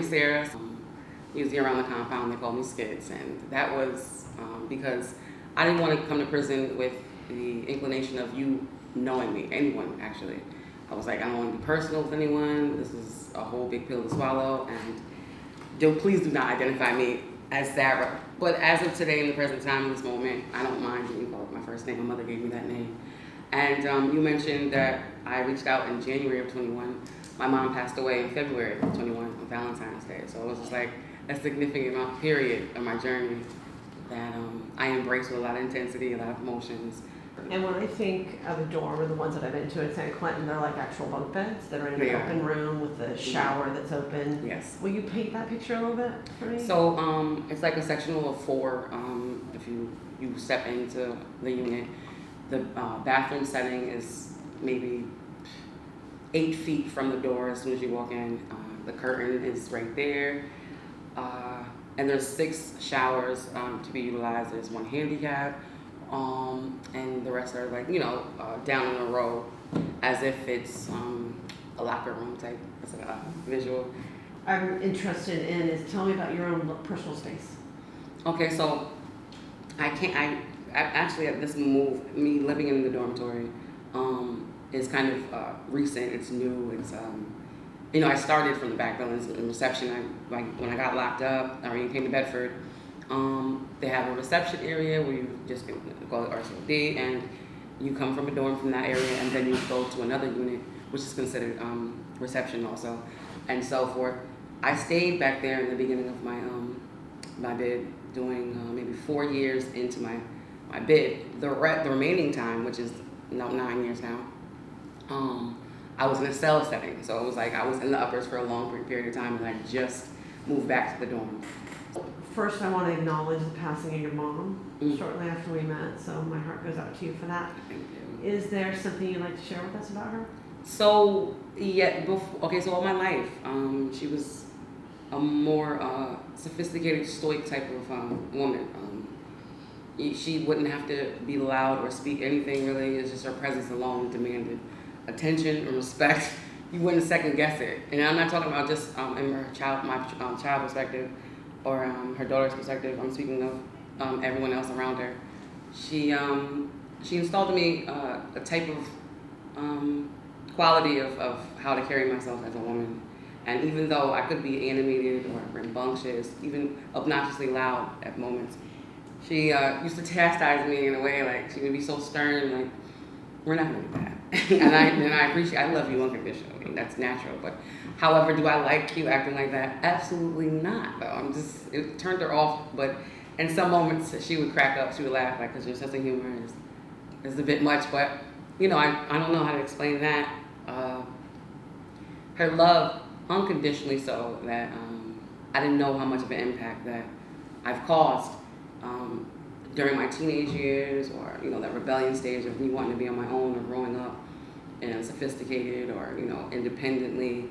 Sarah, usually around the compound, they call me Skids, and that was because I didn't want to come to prison with the inclination of you knowing me, anyone actually. I was like, I don't want to be personal with anyone. This is a whole big pill to swallow, and please do not identify me as Sarah. But as of today, in the present time, in this moment, I don't mind being called my first name. My mother gave me that name. And you mentioned that I reached out in January of 21. My mom passed away in February of 21 on Valentine's Day. So it was just like a significant period of my journey that I embraced with a lot of intensity, a lot of emotions. And when I think of a dorm, or the ones that I've been to in San Quentin, they're like actual bunk beds that are in an open room with a shower that's open. Yes. Will you paint that picture a little bit for me? So it's like a sectional of 4. If you step into the unit, the bathroom setting is maybe 8 feet from the door as soon as you walk in. The curtain is right there. And there's 6 showers to be utilized. There's 1 handicap. And the rest are like, down in a row as if it's a locker room type. It's like a visual. I'm interested in is tell me about your own personal space. Okay, so I actually at this move, me living in the dormitory, is kind of recent. It's new. It's I started from the back buildings in reception. When I got locked up, or when I came to Bedford, they have a reception area where you just can call it RCOD, and you come from a dorm from that area, and then you go to another unit, which is considered reception also, and so forth. I stayed back there in the beginning of my bid, doing maybe 4 years into my bid. The remaining time, which is 9 years now, I was in a cell setting, so it was like I was in the uppers for a long period of time, and I just moved back to the dorm. First, I want to acknowledge the passing of your mom shortly after we met, so my heart goes out to you for that. Thank you. Is there something you'd like to share with us about her? So, so all my life, she was a more sophisticated, stoic type of woman. She wouldn't have to be loud or speak anything really. It's just her presence alone demanded attention and respect. You wouldn't second guess it. And I'm not talking about just in my child perspective or her daughter's perspective. I'm speaking of everyone else around her. She installed in me a type of quality of how to carry myself as a woman. And even though I could be animated or rambunctious, even obnoxiously loud at moments, she used to chastise me in a way, like she would be so stern, like, we're not gonna do that. and I appreciate, I love you unconditionally, that's natural, but however, do I like you acting like that? Absolutely not, though. It turned her off, but in some moments she would crack up, she would laugh, like, because your sense of humor is a bit much, but, I don't know how to explain that. Her love, unconditionally so, that I didn't know how much of an impact that I've caused during my teenage years, or that rebellion stage of me wanting to be on my own or growing up and sophisticated or independently.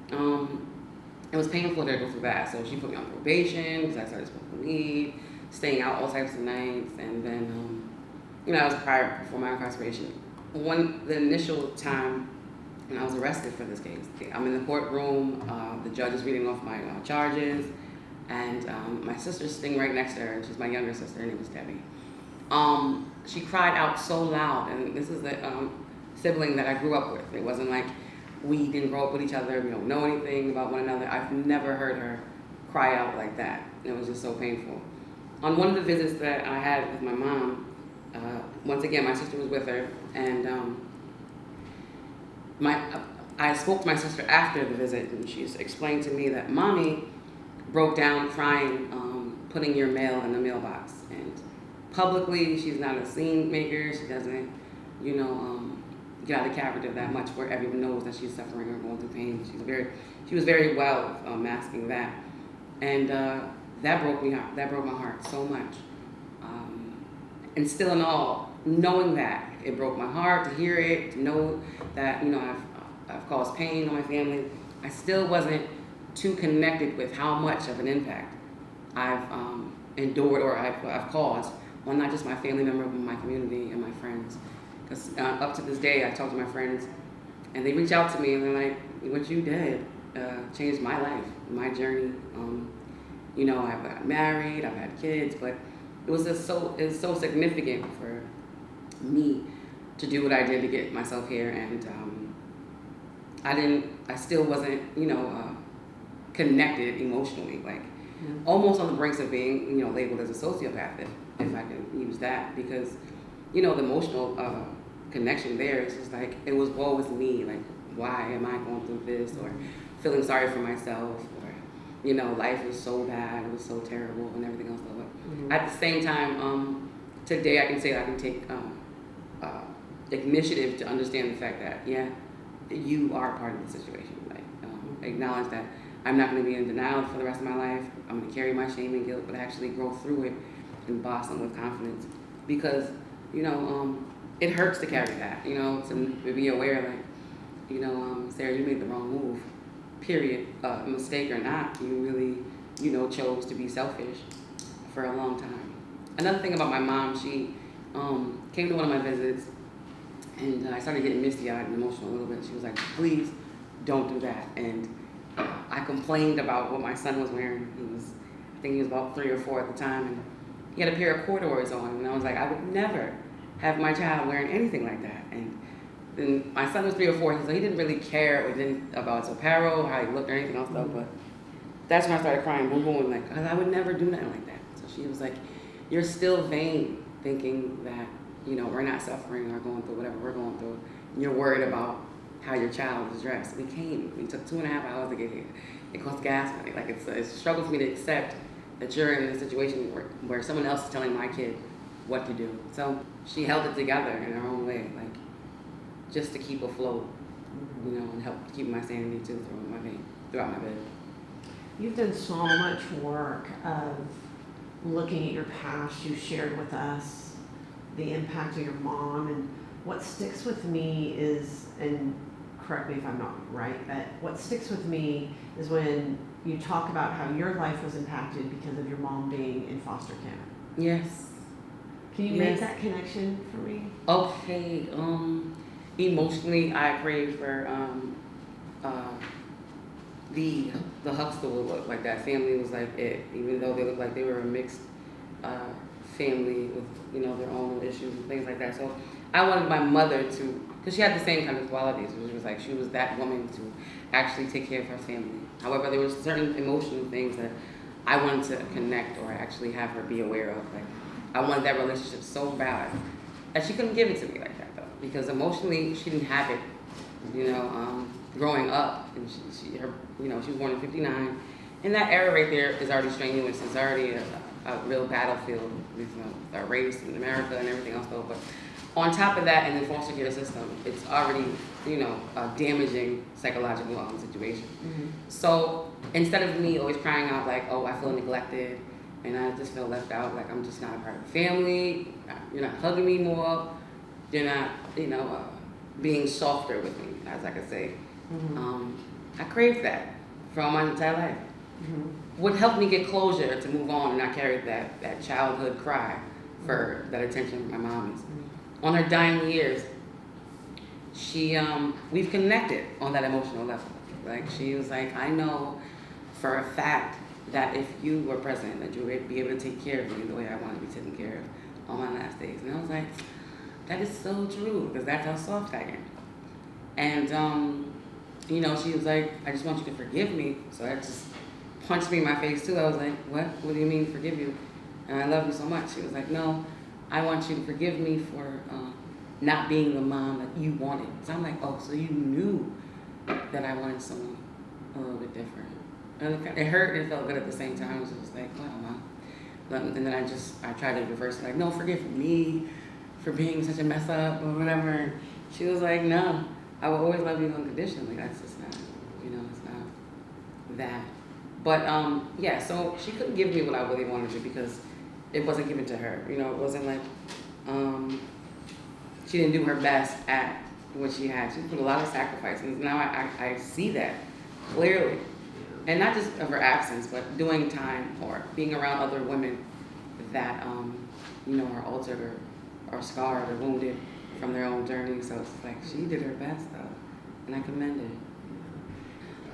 It was painful to go through that. So she put me on probation because I started smoking weed, staying out all types of nights, and then I was before my incarceration. The initial time when I was arrested for this case, I'm in the courtroom. The judge is reading off my charges. And my sister's sitting right next to her, and she's my younger sister. Her name is Debbie. She cried out so loud, and this is the sibling that I grew up with. It wasn't like we didn't grow up with each other. We don't know anything about one another. I've never heard her cry out like that. It was just so painful. On one of the visits that I had with my mom, once again, my sister was with her, and I spoke to my sister after the visit, and she explained to me that Mommy broke down crying, putting your mail in the mailbox. And publicly, she's not a scene maker. She doesn't, get out of character that much where everyone knows that she's suffering or going through pain. She was very well masking that. And that broke me out. That broke my heart so much. And still in all, knowing that, it broke my heart to hear it, to know that, I've caused pain on my family. I still wasn't too connected with how much of an impact I've endured or I've caused on not just my family member, but my community and my friends. Because up to this day, I talk to my friends, and they reach out to me, and they're like, what you did changed my life. my journey. You know, I've got married, I've had kids, but it's so significant for me to do what I did to get myself here, and I still wasn't, connected emotionally, like almost on the brinks of being, labeled as a sociopath, if I can use that, because, the emotional connection there is just like, it was woe is me, like, why am I going through this, or feeling sorry for myself, or, life was so bad, it was so terrible, and everything else. But at the same time, today I can say I can take initiative to understand the fact that, yeah, you are part of the situation. Like, acknowledge that I'm not going to be in denial for the rest of my life. I'm going to carry my shame and guilt, but actually grow through it and blossom with confidence. Because, it hurts to carry that, to be aware, like, Sarah, you made the wrong move, period. Mistake or not, you really, chose to be selfish for a long time. Another thing about my mom, she came to one of my visits, and I started getting misty-eyed and emotional a little bit. She was like, please don't do that. And I complained about what my son was wearing. I think he was about 3 or 4 at the time, and he had a pair of corduroys on. And I was like, I would never have my child wearing anything like that. And then my son was 3 or 4, so he didn't really care about his apparel, how he looked, or anything else, though. But that's when I started crying, boom, boom, like, I would never do nothing like that. So she was like, you're still vain, thinking that, we're not suffering or going through whatever we're going through. And you're worried about how your child is dressed. We took 2.5 hours to get here. It costs gas money. Like, it's a struggle for me to accept that you're in a situation where someone else is telling my kid what to do. So she held it together in her own way, like, just to keep afloat, and help keep my sanity too throughout my bed. You've done so much work of looking at your past. You shared with us the impact of your mom, and what sticks with me is, and correct me if I'm not right, but what sticks with me is when you talk about how your life was impacted because of your mom being in foster care. Yes. Can you make that connection for me? Okay. Emotionally, I crave for the Huxtable look. Like, that family was like it, even though they looked like they were a mixed family with, their own issues and things like that. So I wanted my mother to, because she had the same kind of qualities. It was like she was that woman to actually take care of her family. However, there were certain emotional things that I wanted to connect or actually have her be aware of. Like, I wanted that relationship so bad that she couldn't give it to me like that, though, because emotionally she didn't have it. Growing up, and she was born in '59, and that era right there is already strenuous. It's already a real battlefield with our race in America and everything else, though. But on top of that, in the foster care system, it's already a damaging psychological situation. So instead of me always crying out like, oh, I feel neglected and I just feel left out, like I'm just not a part of the family, you're not hugging me more, you're not being softer with me, as I could say. I craved that for all my entire life. Would help me get closure to move on and not carry that childhood cry for that attention my mom is. On her dying years, we've connected on that emotional level. Like, she was like, I know for a fact that if you were present, that you would be able to take care of me the way I want to be taken care of on my last days. And I was like, that is so true, because that's how soft I am. And, she was like, I just want you to forgive me. So that just punched me in my face too. I was like, what? What do you mean forgive you? And I love you so much. She was like, no, I want you to forgive me for not being the mom that you wanted. So I'm like, oh, so you knew that I wanted someone a little bit different. And it hurt and it felt good at the same time. So it was like, wow, Mom. And then I tried to reverse it, like, no, forgive me for being such a mess up or whatever. She was like, no, I will always love you unconditionally. That's just not, it's not that. But yeah, so she couldn't give me what I really wanted to because it wasn't given to her. It wasn't like she didn't do her best at what she had. She put a lot of sacrifices. Now I see that clearly. And not just of her absence, but doing time or being around other women that, are altered or scarred or wounded from their own journey. So it's like she did her best, though, and I commend it.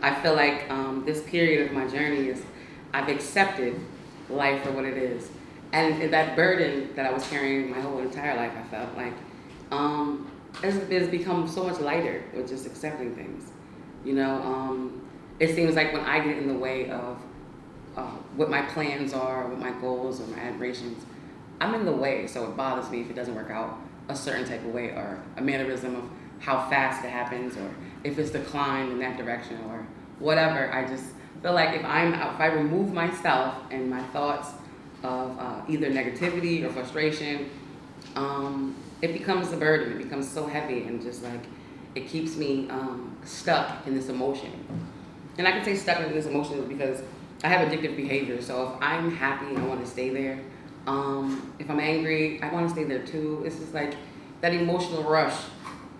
I feel like this period of my journey is I've accepted life for what it is. And that burden that I was carrying my whole entire life, I felt like it's become so much lighter with just accepting things. You know, it seems like when I get in the way of what my plans are, what my goals or my aspirations, I'm in the way. So it bothers me if it doesn't work out a certain type of way, or a mannerism of how fast it happens, or if it's declined in that direction, or whatever. I just feel like if I remove myself and my thoughts of either negativity or frustration, it becomes a burden. It becomes so heavy, and just like it keeps me stuck in this emotion. And I can say stuck in this emotion because I have addictive behavior. So if I'm happy, I want to stay there. If I'm angry, I want to stay there too. It's just like that emotional rush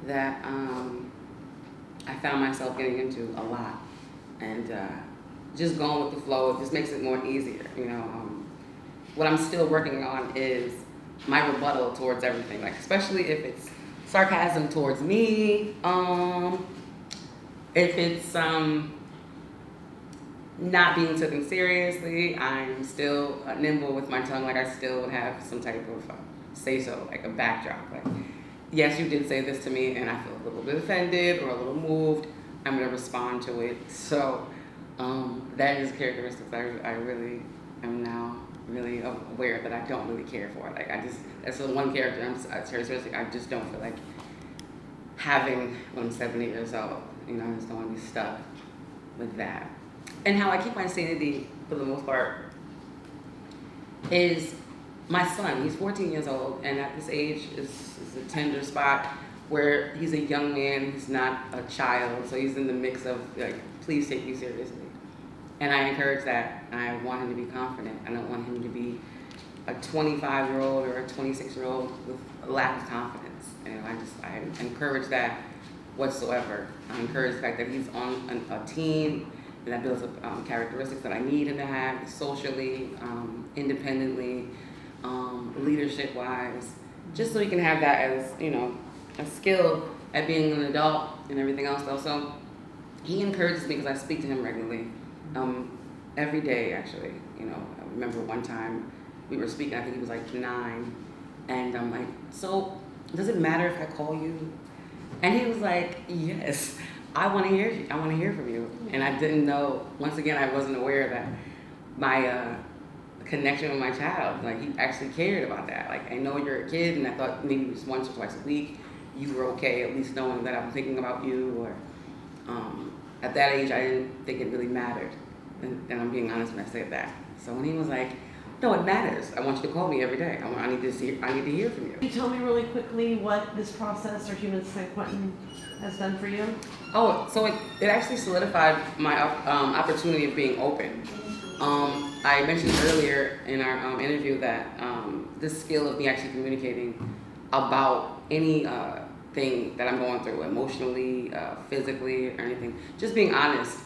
that I found myself getting into a lot, and just going with the flow. It just makes it more easier, you know. What I'm still working on is my rebuttal towards everything, like especially if it's sarcasm towards me, if it's not being taken seriously. I'm still nimble with my tongue, like I still would have some type of say-so, like a backdrop. Like, yes, you did say this to me, and I feel a little bit offended or a little moved. I'm gonna respond to it. So that is characteristics I really am now really aware that I don't really care for. Like that's the one character characteristic I just don't feel like having when I'm 70 years old. You know, I just don't want to be stuck with that. And how I keep my sanity, for the most part, is my son. He's 14 years old, and at this age is a tender spot where he's a young man, he's not a child, so he's in the mix of, like, please take me seriously. And I encourage that. I want him to be confident. I don't want him to be a 25-year-old or a 26-year-old with a lack of confidence. And I encourage that whatsoever. I encourage the fact that he's on a team, and that builds up characteristics that I need him to have socially, independently, leadership-wise, just so he can have that as, you know, a skill at being an adult and everything else. Also, he encourages me because I speak to him regularly, every day actually. You know, I remember one time we were speaking. I think he was like 9, and I'm like, so does it matter if I call you? And he was like, yes. I want to hear you. I want to hear from you. And I didn't know, once again, I wasn't aware that my connection with my child, like, he actually cared about that. Like, I know you're a kid, and I thought maybe just once or twice a week you were okay, at least knowing that I'm thinking about you. Or at that age, I didn't think it really mattered. And I'm being honest when I say that. So when he was like, no, it matters. I want you to call me every day. I need to hear from you. Can you tell me really quickly what this process or Human San Quentin has done for you? Oh, so it actually solidified my opportunity of being open. I mentioned earlier in our interview that this skill of me actually communicating about any thing that I'm going through, emotionally, physically, or anything, just being honest,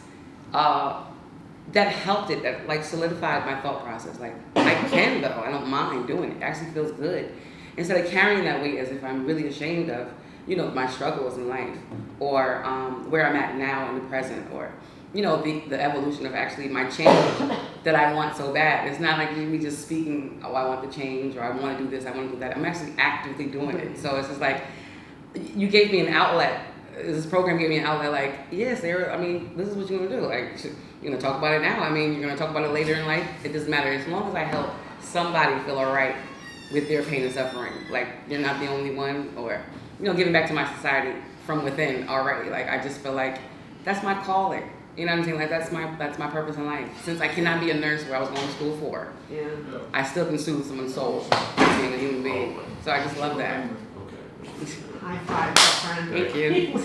that helped it, that like solidified my thought process. Like, I can though, I don't mind doing it. It actually feels good. Instead of carrying that weight as if I'm really ashamed of, you know, my struggles in life, or where I'm at now in the present, or, you know, the evolution of actually my change that I want so bad. It's not like me just speaking, oh, I want to change, or I want to do this, I want to do that. I'm actually actively doing it. So it's just like, you gave me an outlet. This program gave me an outlet, like, yes, Sarah, I mean, this is what you're going to do. Like, you're going to talk about it now. I mean, you're going to talk about it later in life. It doesn't matter. As long as I help somebody feel all right with their pain and suffering. Like, you're not the only one, or, you know, giving back to my society from within already. Like, I just feel like that's my calling. You know what I'm saying? Like, that's my purpose in life. Since I cannot be a nurse where I was going to school for, Yeah. I still can soothe someone's soul as being a human being. So I just love that. High five, my friend. Thank you.